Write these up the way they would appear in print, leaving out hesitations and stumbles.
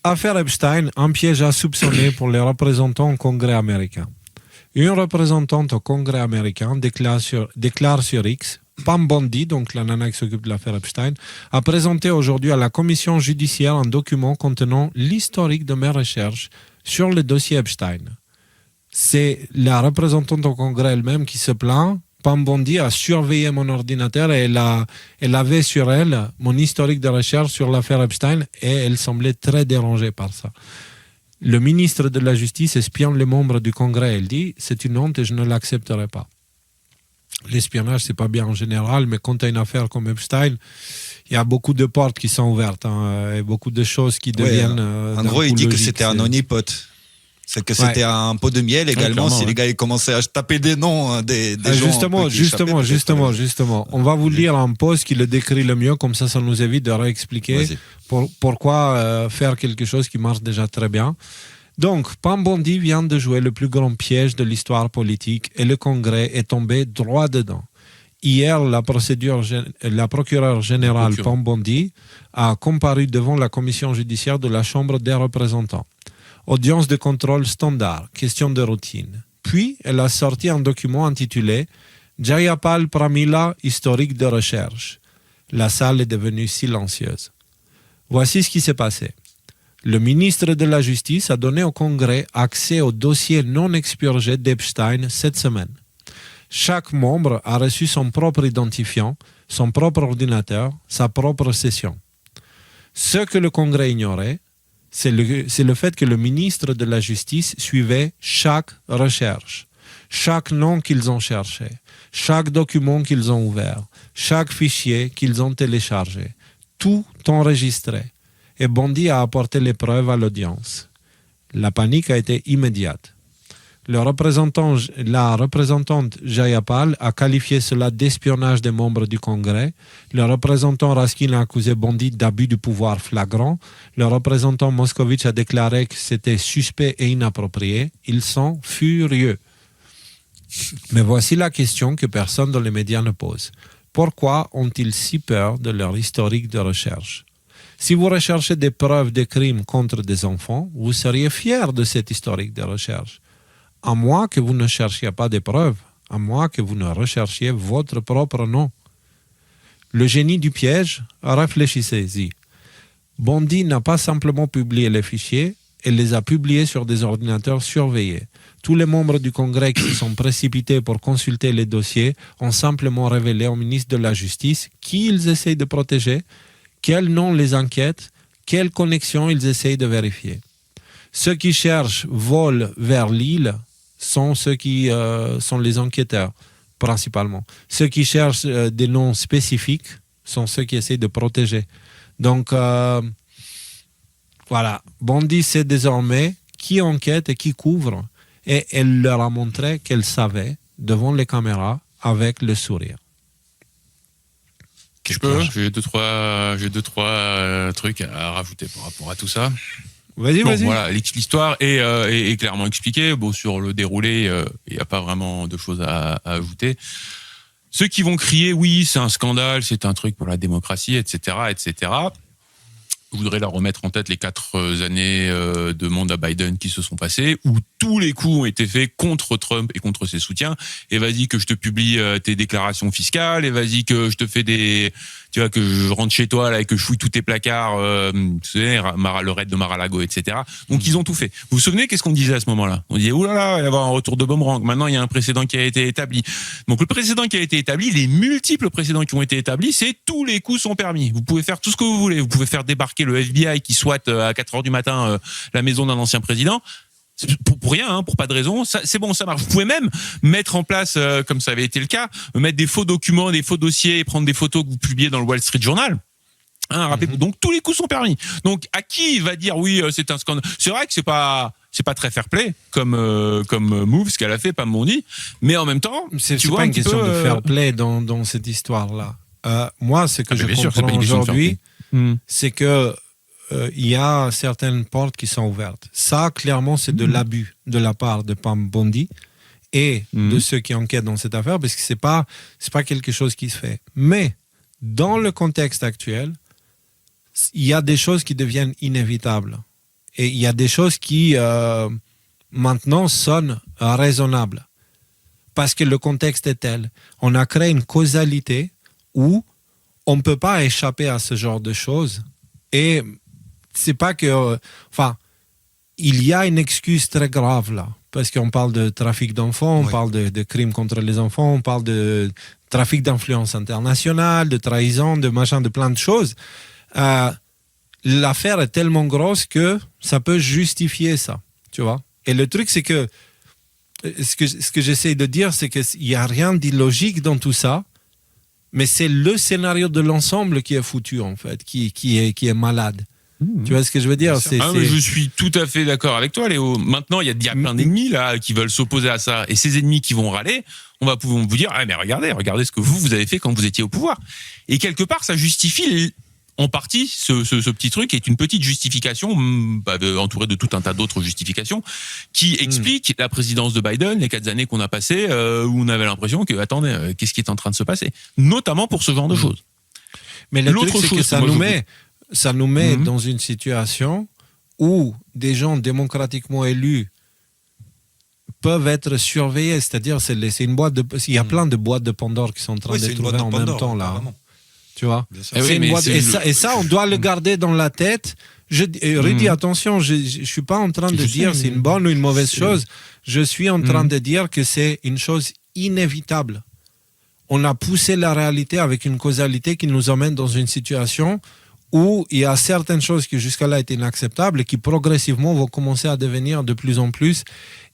Affaire Epstein, un piège à soupçonner pour les représentants au Congrès américain. Une représentante au Congrès américain déclare sur X, Pam Bondi, donc la nana qui s'occupe de l'affaire Epstein, a présenté aujourd'hui à la commission judiciaire un document contenant l'historique de mes recherches sur le dossier Epstein. C'est la représentante au Congrès elle-même qui se plaint. Pam Bondi a surveillé mon ordinateur et elle avait sur elle mon historique de recherche sur l'affaire Epstein et elle semblait très dérangée par ça. Le ministre de la Justice espionne les membres du Congrès. Elle dit « c'est une honte et je ne l'accepterai pas ». L'espionnage, c'est pas bien en général, mais quand tu as une affaire comme Epstein, il y a beaucoup de portes qui sont ouvertes et beaucoup de choses qui deviennent... en gros, il dit que c'était un honeypot. C'est que c'était un pot de miel également, si les gars ils commençaient à taper des noms des gens. Justement. On va vous lire un post qui le décrit le mieux, comme ça nous évite de réexpliquer pourquoi faire quelque chose qui marche déjà très bien. Donc, Pam Bondi vient de jouer le plus grand piège de l'histoire politique et le Congrès est tombé droit dedans. Hier, la procureure générale Pam Bondi a comparu devant la commission judiciaire de la Chambre des représentants. Audience de contrôle standard, question de routine. Puis, elle a sorti un document intitulé « Jayapal Pramila, historique de recherche ». La salle est devenue silencieuse. Voici ce qui s'est passé. Le ministre de la Justice a donné au Congrès accès au dossier non expurgé d'Epstein cette semaine. Chaque membre a reçu son propre identifiant, son propre ordinateur, sa propre session. Ce que le Congrès ignorait, c'est le fait que le ministre de la Justice suivait chaque recherche, chaque nom qu'ils ont cherché, chaque document qu'ils ont ouvert, chaque fichier qu'ils ont téléchargé, tout enregistré. Et Bondi a apporté les preuves à l'audience. La panique a été immédiate. La représentante Jayapal a qualifié cela d'espionnage des membres du Congrès. Le représentant Raskin a accusé Bondi d'abus de pouvoir flagrant. Le représentant Moscovitch a déclaré que c'était suspect et inapproprié. Ils sont furieux. Mais voici la question que personne dans les médias ne pose. Pourquoi ont-ils si peur de leur historique de recherche ? Si vous recherchez des preuves de crimes contre des enfants, vous seriez fier de cet historique de recherche. À moins que vous ne cherchiez pas des preuves, à moins que vous ne recherchiez votre propre nom. Le génie du piège, réfléchissez-y. Bondi n'a pas simplement publié les fichiers, elle les a publiés sur des ordinateurs surveillés. Tous les membres du Congrès qui se sont précipités pour consulter les dossiers ont simplement révélé au ministre de la Justice qui ils essayent de protéger, quel nom les inquiète, quelles connexions ils essayent de vérifier. Ceux qui cherchent volent vers l'île sont ceux qui sont les enquêteurs, principalement. Ceux qui cherchent des noms spécifiques sont ceux qui essayent de protéger. Donc, voilà. Bondi sait désormais qui enquête et qui couvre. Et elle leur a montré qu'elle savait, devant les caméras, avec le sourire. J'ai deux, trois trucs à rajouter par rapport à tout ça. Vas-y. Voilà, l'histoire est clairement expliquée. Bon, sur le déroulé, il n'y a pas vraiment de choses à ajouter. Ceux qui vont crier, oui, c'est un scandale, c'est un truc pour la démocratie, etc., je voudrais leur remettre en tête les 4 années de mandat Biden qui se sont passées, où tous les coups ont été faits contre Trump et contre ses soutiens. Et vas-y que je te publie tes déclarations fiscales, et vas-y que je te fais que je rentre chez toi là et que je fouille tous tes placards, tu sais, le raid de Mar-a-Lago, etc. Donc ils ont tout fait. Vous vous souvenez qu'est-ce qu'on disait à ce moment-là ? On disait oulala, il va y avoir un retour de boomerang. Maintenant il y a un précédent qui a été établi. Donc le précédent qui a été établi, les multiples précédents qui ont été établis, c'est tous les coups sont permis. Vous pouvez faire tout ce que vous voulez. Vous pouvez faire débarquer le FBI qui souhaite à 4h du matin la maison d'un ancien président. Pour rien, pour pas de raison, c'est bon, ça marche. Vous pouvez même mettre en place, comme ça avait été le cas, mettre des faux documents, des faux dossiers et prendre des photos que vous publiez dans le Wall Street Journal. Rappelez-vous. Donc tous les coups sont permis. Donc à qui va dire oui, c'est un scandale ? C'est vrai que c'est pas très fair play comme move ce qu'elle a fait, Pam Bondi, mais en même temps, c'est pas une question de fair play dans cette histoire-là. Moi, ce que je comprends aujourd'hui, c'est que il y a certaines portes qui sont ouvertes. Ça, clairement, c'est de l'abus de la part de Pam Bondi et de ceux qui enquêtent dans cette affaire, parce que c'est pas quelque chose qui se fait. Mais dans le contexte actuel, il y a des choses qui deviennent inévitables. Et il y a des choses qui, maintenant, sonnent raisonnables. Parce que le contexte est tel. On a créé une causalité où on ne peut pas échapper à ce genre de choses. Et c'est pas que... il y a une excuse très grave là. Parce qu'on parle de trafic d'enfants, on parle de crimes contre les enfants, on parle de trafic d'influence internationale, de trahison, de machin, de plein de choses. L'affaire est tellement grosse que ça peut justifier ça, tu vois. Et le truc, c'est que ce que j'essaie de dire, c'est qu'il n'y a rien d'illogique dans tout ça, mais c'est le scénario de l'ensemble qui est foutu, en fait, qui est malade. Tu vois ce que je veux dire? Mais je suis tout à fait d'accord avec toi, Léo. Maintenant, il y a plein d'ennemis là qui veulent s'opposer à ça. Et ces ennemis qui vont râler, on va pouvoir vous dire, ah mais regardez ce que vous avez fait quand vous étiez au pouvoir. Et quelque part, ça justifie en partie ce petit truc, qui est une petite justification, entourée de tout un tas d'autres justifications, qui explique la présidence de Biden, les 4 années qu'on a passées, où on avait l'impression que, attendez, qu'est-ce qui est en train de se passer? Notamment pour ce genre de choses. Mais le truc, c'est que ça nous met dans une situation où des gens démocratiquement élus peuvent être surveillés. C'est-à-dire, c'est une boîte il y a plein de boîtes de Pandore qui sont en train d'être ouvertes en même temps là. Vraiment. Tu vois, et ça, on doit le garder dans la tête. Je redis, attention, je suis pas en train de dire c'est une bonne ou une mauvaise chose. Je suis en train de dire que c'est une chose inévitable. On a poussé la réalité avec une causalité qui nous emmène dans une situation où il y a certaines choses qui jusqu'à-là étaient inacceptables et qui progressivement vont commencer à devenir de plus en plus.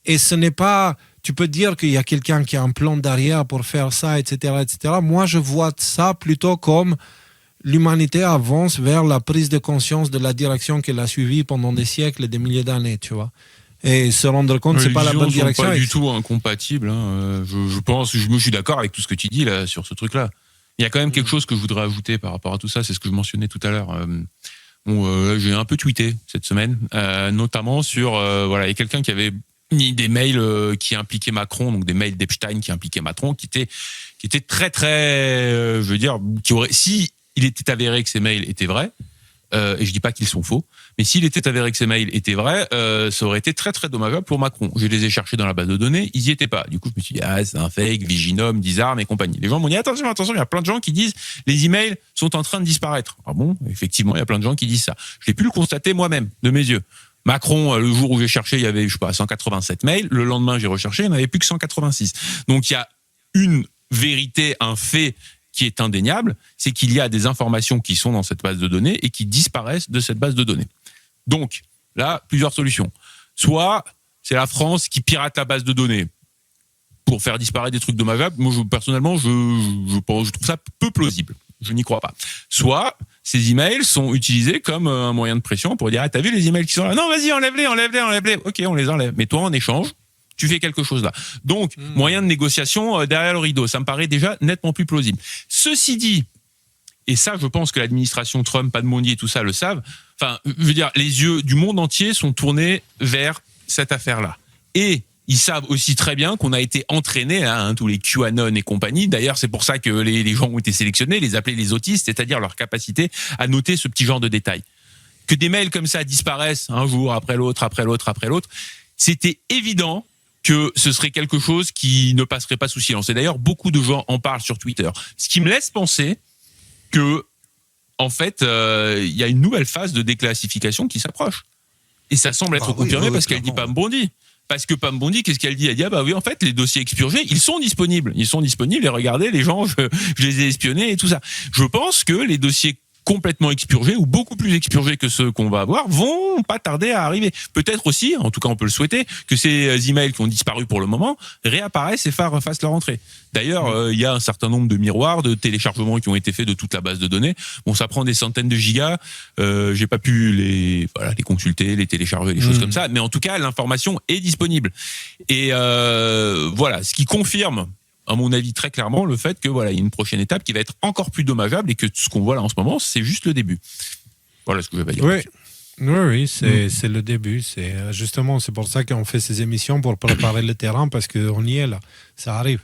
Et ce n'est pas... Tu peux dire qu'il y a quelqu'un qui a un plan derrière pour faire ça, etc., etc. Moi, je vois ça plutôt comme l'humanité avance vers la prise de conscience de la direction qu'elle a suivie pendant des siècles et des milliers d'années, tu vois. Et se rendre compte que c'est pas la bonne direction. Pas du tout incompatible. Hein. Je suis d'accord avec tout ce que tu dis là sur ce truc-là. Il y a quand même quelque chose que je voudrais ajouter par rapport à tout ça, c'est ce que je mentionnais tout à l'heure. J'ai un peu tweeté cette semaine, notamment sur il y a quelqu'un qui avait mis des mails qui impliquaient Macron, donc des mails d'Epstein qui impliquaient Macron, qui étaient très très, si il était avéré que ces mails étaient vrais, et je dis pas qu'ils sont faux, mais s'il était avéré que ces mails étaient vrais, ça aurait été très très dommageable pour Macron. Je les ai cherchés dans la base de données, ils y étaient pas. Du coup, je me suis dit, c'est un fake, Viginum, Disarm et compagnie. Les gens m'ont dit, attention, il y a plein de gens qui disent, les emails sont en train de disparaître. Ah bon? Effectivement, il y a plein de gens qui disent ça. Je l'ai pu le constater moi-même, de mes yeux. Macron, le jour où j'ai cherché, il y avait, 187 mails. Le lendemain, j'ai recherché, il n'y en avait plus que 186. Donc, il y a une vérité, un fait qui est indéniable, c'est qu'il y a des informations qui sont dans cette base de données et qui disparaissent de cette base de données. Donc, là, plusieurs solutions. Soit, c'est la France qui pirate la base de données pour faire disparaître des trucs dommageables. Moi, personnellement, je trouve ça peu plausible. Je n'y crois pas. Soit, ces emails sont utilisés comme un moyen de pression pour dire, t'as vu les emails qui sont là? Non, vas-y, enlève-les. Ok, on les enlève. Mais toi, en échange, tu fais quelque chose là. Donc, moyen de négociation derrière le rideau. Ça me paraît déjà nettement plus plausible. Ceci dit, et ça, je pense que l'administration Trump, Padmondi et tout ça le savent. Enfin, je veux dire, les yeux du monde entier sont tournés vers cette affaire-là. Et ils savent aussi très bien qu'on a été entraînés, tous les QAnon et compagnie. D'ailleurs, c'est pour ça que les gens ont été sélectionnés, les appelés les autistes, c'est-à-dire leur capacité à noter ce petit genre de détails. Que des mails comme ça disparaissent un jour après l'autre, c'était évident que ce serait quelque chose qui ne passerait pas sous silence. Et d'ailleurs, beaucoup de gens en parlent sur Twitter. Ce qui me laisse penser que, en fait, il y a une nouvelle phase de déclassification qui s'approche. Et ça semble être confirmé parce qu'elle dit Pam Bondi. Parce que Pam Bondi, qu'est-ce qu'elle dit? Elle dit, oui, en fait, les dossiers expurgés, ils sont disponibles. Et regardez, les gens, je les ai espionnés et tout ça. Je pense que les dossiers complètement expurgés ou beaucoup plus expurgés que ceux qu'on va avoir vont pas tarder à arriver. Peut-être aussi, en tout cas on peut le souhaiter, que ces emails qui ont disparu pour le moment réapparaissent et fassent leur entrée. D'ailleurs, il y a un certain nombre de miroirs, de téléchargements qui ont été faits de toute la base de données. Bon, ça prend des centaines de gigas. J'ai pas pu les consulter, les télécharger, les choses comme ça. Mais en tout cas, l'information est disponible. Et ce qui confirme, à mon avis, très clairement, le fait que il y a une prochaine étape qui va être encore plus dommageable et que ce qu'on voit là en ce moment, c'est juste le début. Voilà ce que je vais dire. Oui, c'est le début. C'est pour ça qu'on fait ces émissions pour préparer le terrain parce qu'on y est là. Ça arrive.